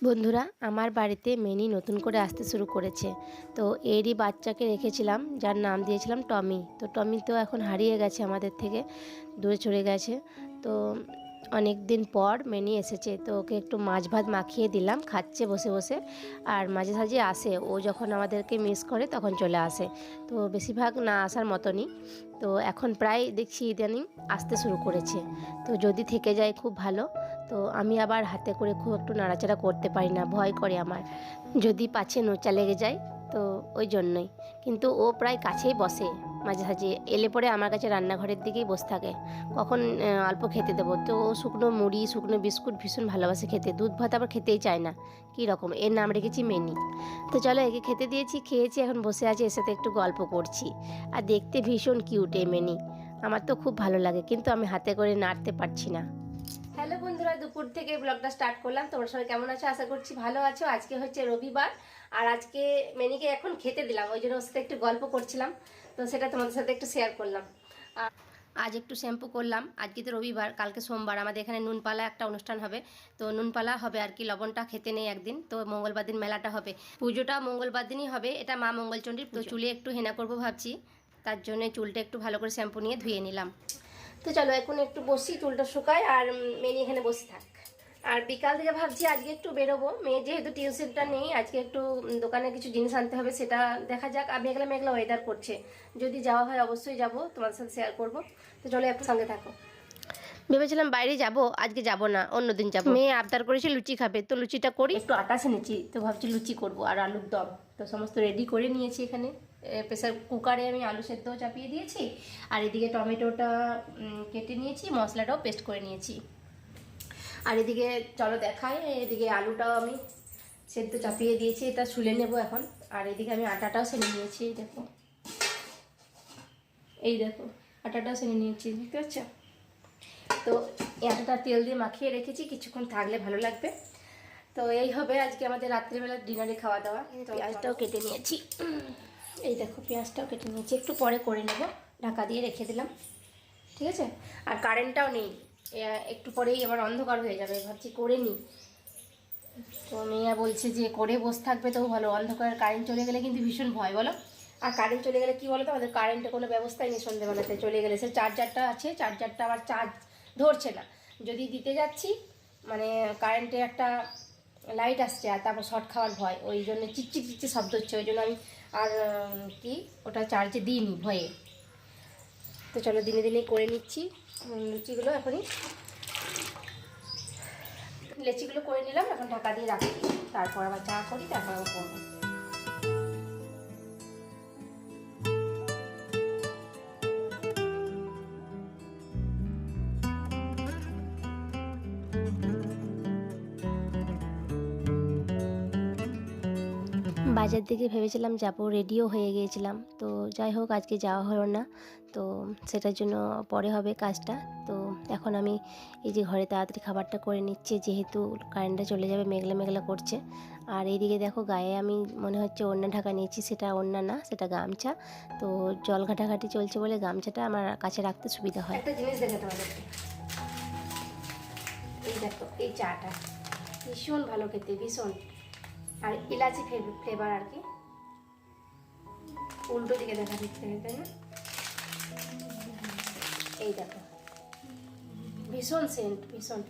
বন্ধুরা, আমার বাড়িতে মিনি নতুন করে আসতে শুরু করেছে। তো এরই বাচ্চাকে রেখেছিলাম, যার নাম দিয়েছিলাম টমি। তো টমি তো এখন হারিয়ে গেছে, আমাদের থেকে দূরে চলে গেছে। তো অনেক দিন পর মিনি এসেছে, তো ওকে একটু মাছ ভাত মাখিয়ে দিলাম, খাচ্ছে বসে বসে। আর মাঝে সাঝে আসে, ও যখন আমাদেরকে মিস করে তখন চলে আসে। তো বেশিরভাগ না আসার মতনই। তো এখন প্রায় দেখছি ইদানিং আসতে শুরু করেছে। তো যদি থেকে যায় খুব ভালো। তো আমি আবার হাতে করে খুব একটু নাড়াচাড়া করতে পারি না, ভয় করে আমার, যদি পাছে নোচা লেগে যায়। তো ওই জন্যই। কিন্তু ও প্রায় কাছেই বসে, মাঝে সাঝে এলে পরে আমার কাছে রান্নাঘরের দিকেই বসে থাকে, কখন অল্প খেতে দেবো। তো ও শুকনো মুড়ি, শুকনো বিস্কুট ভীষণ ভালোবাসে খেতে, দুধ ভাত আবার খেতেই চায় না। কী রকম, এর নাম রেখেছি মেনি। তো চলো, একে খেতে দিয়েছি, খেয়েছি, এখন বসে আছে, এর সাথে একটু গল্প করছি। আর দেখতে ভীষণ কিউট এই মেনি, আমার তো খুব ভালো লাগে, কিন্তু আমি হাতে করে নাড়তে পারছি না। হ্যালো বন্ধুরা, দুপুর থেকে ব্লগটা স্টার্ট করলাম। তোমরা সবাই কেমন আছো? আশা করছি ভালো আছো। আজকে হচ্ছে রবিবার, আর আজকে মেনিকে এখন খেতে দিলাম, ওই জন্য ওর সাথে একটু গল্প করছিলাম। তো সেটা তোমাদের সাথে একটু শেয়ার করলাম। আজ একটু শ্যাম্পু করলাম। আজকে তো রবিবার, কালকে সোমবার, আমাদের এখানে নুনপালা একটা অনুষ্ঠান হবে। তো নুনপালা হবে আর কি, লবণটা খেতে নেই একদিন। তো মঙ্গলবার দিন মেলাটা হবে, পুজোটা মঙ্গলবার দিনই হবে। এটা মা মঙ্গলচণ্ডীর। তো চুলে একটু হেনা করবো ভাবছি, তার জন্য চুলটা একটু ভালো করে শ্যাম্পু নিয়ে ধুয়ে নিলাম। তো চলো এখন একটু বসি, চুলটা শুকায়, আর মেয়ে এখানে বসে থাক। আর বিকাল থেকে ভাবছি আজকে একটু বেরোবো, মেয়ে যেহেতু টিউশনটা নেই, আজকে একটু দোকানে কিছু জিনিস আনতে হবে, সেটা দেখা যাক। আর মেঘলা মেঘলা ওয়েদার করছে, যদি যাওয়া হয় অবশ্যই যাব, তোমাদের সাথে শেয়ার করবো। তো চলো একটু সঙ্গে থাকো। ভেবেছিলাম বাইরে যাব, আজকে যাব না, অন্যদিন যাব। মেয়ে আবদার করেছে লুচি খাবে, তো লুচিটা করি। একটু আটা এনেছি, তো ভাবছি লুচি করব আর আলুর দম। তো সমস্ত রেডি করে নিয়েছি এখানে। প্রেসার কুকারে আমি আলু সেদ্ধ চাপিয়ে দিয়েছি, আর এদিকে টমেটোটা কেটে নিয়েছি, মশলাটাও পেস্ট করে নিয়েছি। আর এদিকে চলো দেখাই, এদিকে আলুটাও আমি সেদ্ধ চাপিয়ে দিয়েছি, এটা ছুলে নেব এখন। আর এদিকে আমি আটাটাও সেনে নিয়েছি, দেখো, এই দেখো আটাটাও সেনে নিয়েছি, দেখতে পাচ্ছ? তো এই আটাটা তেল দিয়ে মাখিয়ে রেখেছি, কিছুক্ষণ থাকলে ভালো লাগবে। তো এই হবে আজকে আমাদের রাত্রিবেলা ডিনারে খাওয়া দাওয়া। পেঁয়াজটাও কেটে নিয়েছি, এই দেখো পেঁয়াজটাও কেটে নিয়েছি, একটু পরে করে নেব, ঢাকা দিয়ে রেখে দিলাম, ঠিক আছে। আর কারেন্টটাও নেই, একটু পরেই আবার অন্ধকার হয়ে যাবে, ভাবছি করে নিই। তো মেয়া বলছে যে করে বসে থাকবে তো ভালো, অন্ধকার কারেন্ট চলে গেলে কিন্তু ভীষণ ভয়, বলো। আর কারেন্ট চলে গেলে কী বলো তো, আমাদের কারেন্টের কোনো ব্যবস্থাই নেই, সন্ধ্যেবেলাতে চলে গেলে। সে চার্জারটা আছে, চার্জারটা আবার চার্জ ধরছে না, যদি দিতে যাচ্ছি মানে কারেন্টে একটা লাইট আসছে, আর তারপর শর্ট খাওয়ার ভয়, ওই জন্য চিকচিক চিকচিক শব্দ হচ্ছে, ওই জন্য আমি আর কি ওটা চার্জে দিইনি ভয়ে। তো চলো দিনে দিনে করে নিচ্ছি লুচিগুলো এখনই, লেচিগুলো করে নিলাম, এখন ঢাকা দিয়ে রাখি, তারপর আবার চা করি, তারপর আবার করবো। বাজার দিকে ভেবেছিলাম যাব, রেডিও হয়ে গিয়েছিলাম। তো যাই হোক, আজকে যাওয়া হলো না। তো সেটার জন্য পরে হবে কাজটা। তো এখন আমি এই যে ঘরে তাড়াতাড়ি খাবারটা করে নিচ্ছি, যেহেতু কারেন্টটা চলে যাবে, মেঘলা মেঘলা করছে। আর এইদিকে দেখো, গায়ে আমি মনে হচ্ছে ওড়না ঢাকা নিয়েছি, সেটা ওড়না না, সেটা গামছা। তো জল ঘাটাঘাটি চলছে বলে গামছাটা আমার কাছে রাখতে সুবিধা হয়। একটা জিনিস দেখে তোমাদেরকে, এই দেখো এই চাটা ভীষণ ভালো খেতে, ভীষণ। আর ইলাচি ফ্লেভার আর কি, উল্টো দিকে দেখা দিচ্ছে, তাই না? এই দেখো ভীষণ সেন্ট, ভীষণ।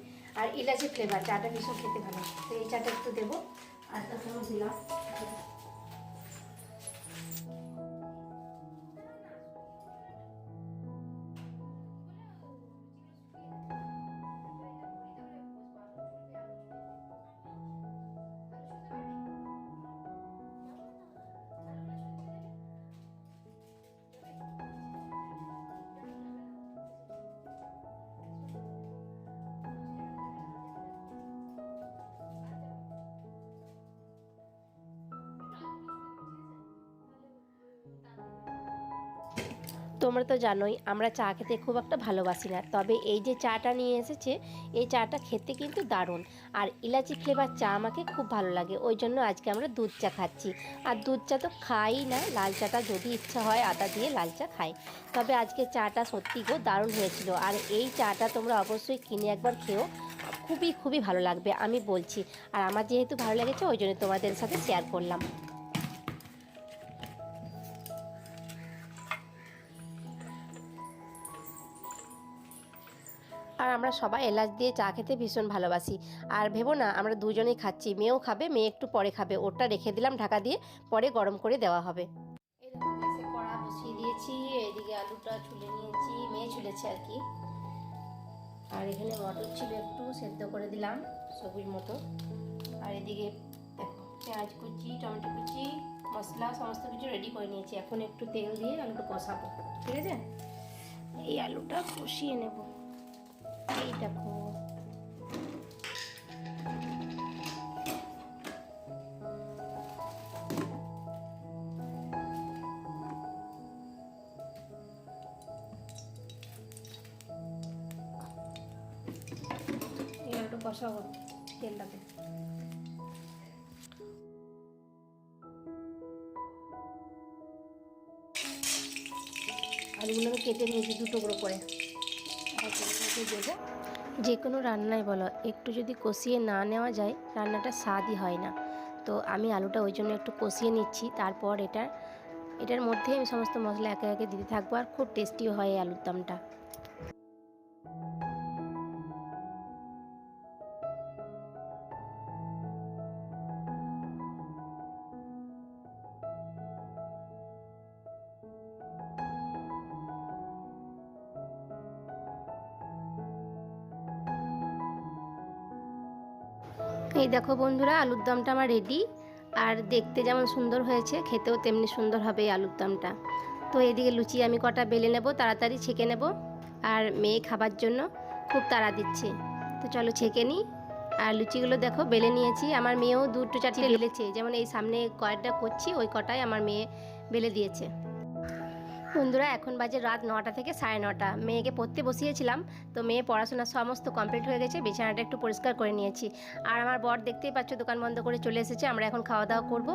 আর ইলাচি ফ্লেভার, চাটা ভীষণ খেতে ভালো। তো এই চাটা একটু দেবো, আর তারপর দিলাম। তোমরা তো জানোই আমরা চা খেতে খুব একটা ভালোবাসি না, তবে এই যে চাটা নিয়ে এসেছে, এই চাটা খেতে কিন্তু দারুণ। আর ইলাচি ফ্লেভার চা আমাকে খুব ভালো লাগে, ওই জন্য আজকে আমরা দুধ চা খাচ্ছি। আর দুধ চা তো খাই না, লাল চাটা যদি ইচ্ছা হয় আদা দিয়ে লাল চা খাই। তবে আজকে চাটা সত্যি গো দারুণ হয়েছিল। আর এই চাটা তোমরা অবশ্যই কিনে একবার খেও, খুবই খুবই ভালো লাগবে আমি বলছি। আর আমার যেহেতু ভালো লেগেছে ওই জন্য তোমাদের সাথে শেয়ার করলাম। আর আমরা সবাই এলাচ দিয়ে চা খেতে ভীষণ ভালোবাসি। আর ভেবো না আমরা দুজনেই খাচ্ছি, মেয়েও খাবে, মেয়ে একটু পরে খাবে, ওটা রেখে দিলাম ঢাকা দিয়ে, পরে গরম করে দেওয়া হবে। এই দেখো গ্যাসে কড়া বসিয়ে দিয়েছি, এইদিকে আলুটা ছুলে নিয়েছি, মেয়ে ছুলেছে আর কি। আর এখানে মটর ছিল একটু সেদ্ধ করে দিলাম, সবুজ মটর। আর এদিকে দেখো পেঁয়াজ কুচি, টমেটো কুচি, মশলা সমস্ত কিছু রেডি করে নিয়েছি। এখন একটু তেল দিয়ে আলুটা কষাবো, ঠিক আছে? এই আলুটা কষিয়ে নেব। এই দেখো এই আলুটা কষাবো তেলটাতে। আলুগুলো আমি কেটে নিয়েছি দুটো করে। যে কোনো রান্নাই বলো, একটু যদি কষিয়ে না নেওয়া যায় রান্নাটা স্বাদই হয় না। তো আমি আলুটা ওই জন্য একটু কষিয়ে নিচ্ছি, তারপর এটার মধ্যে আমি সমস্ত মশলা একে একে দিতে থাকবো। আর খুব টেস্টিও হয় এই আলুর দমটা। এই দেখো বন্ধুরা, আলুর দমটা আমার রেডি। আর দেখতে যেমন সুন্দর হয়েছে, খেতেও তেমনি সুন্দর হবে এই আলুর দমটা। তো এদিকে লুচি আমি কটা বেলে নেব, তাড়াতাড়ি ছেঁকে নেব। আর মেয়ে খাবার জন্য খুব তাড়া দিচ্ছে, তো চলো ছেঁকে নিই। আর লুচিগুলো দেখো বেলে নিয়েছি, আমার মেয়েও দুটো চারটে বেলেছে, যেমন এই সামনে কয়েকটা করছি ওই কটাই আমার মেয়ে বেলে দিয়েছে। বন্ধুরা এখন বাজে রাত 9টা থেকে 9:30। মেয়েকে পড়তে বসিয়েছিলাম, তো মেয়ে পড়াশোনা সমস্ত কমপ্লিট হয়ে গেছে, বিছানাটা একটু পরিষ্কার করে নিয়েছি। আর আমার বর দেখতেই পাচ্ছ দোকান বন্ধ করে চলে এসেছে। আমরা এখন খাওয়া দাওয়া করব,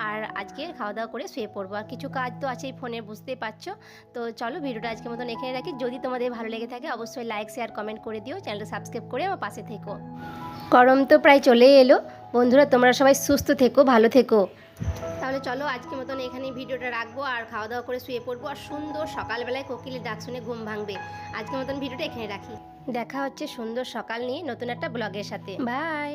আর আজকে খাওয়া দাওয়া করে শুয়ে পড়বো। আর কিছু কাজ তো আছেই ফোনে, বুঝতেই পারছো। তো চলো ভিডিওটা আজকের মতন এখানে রাখি। যদি তোমাদের ভালো লেগে থাকে অবশ্যই লাইক শেয়ার কমেন্ট করে দিও, চ্যানেলটা সাবস্ক্রাইব করে আমার পাশে থেকো। গরম তো প্রায় চলেই এলো বন্ধুরা, তোমরা সবাই সুস্থ থেকো, ভালো থেকো। তাহলে চলো আজকের মতন এখানেই ভিডিওটা রাখবো, আর খাওয়া দাওয়া করে শুয়ে পড়বো। আর সুন্দর সকালবেলায় কোকিলের ডাক শুনে ঘুম ভাঙবে। আজকের মতন ভিডিওটা এখানে রাখি। দেখা হচ্ছে সুন্দর সকাল নিয়ে নতুন একটা ব্লগের সাথে। বাই।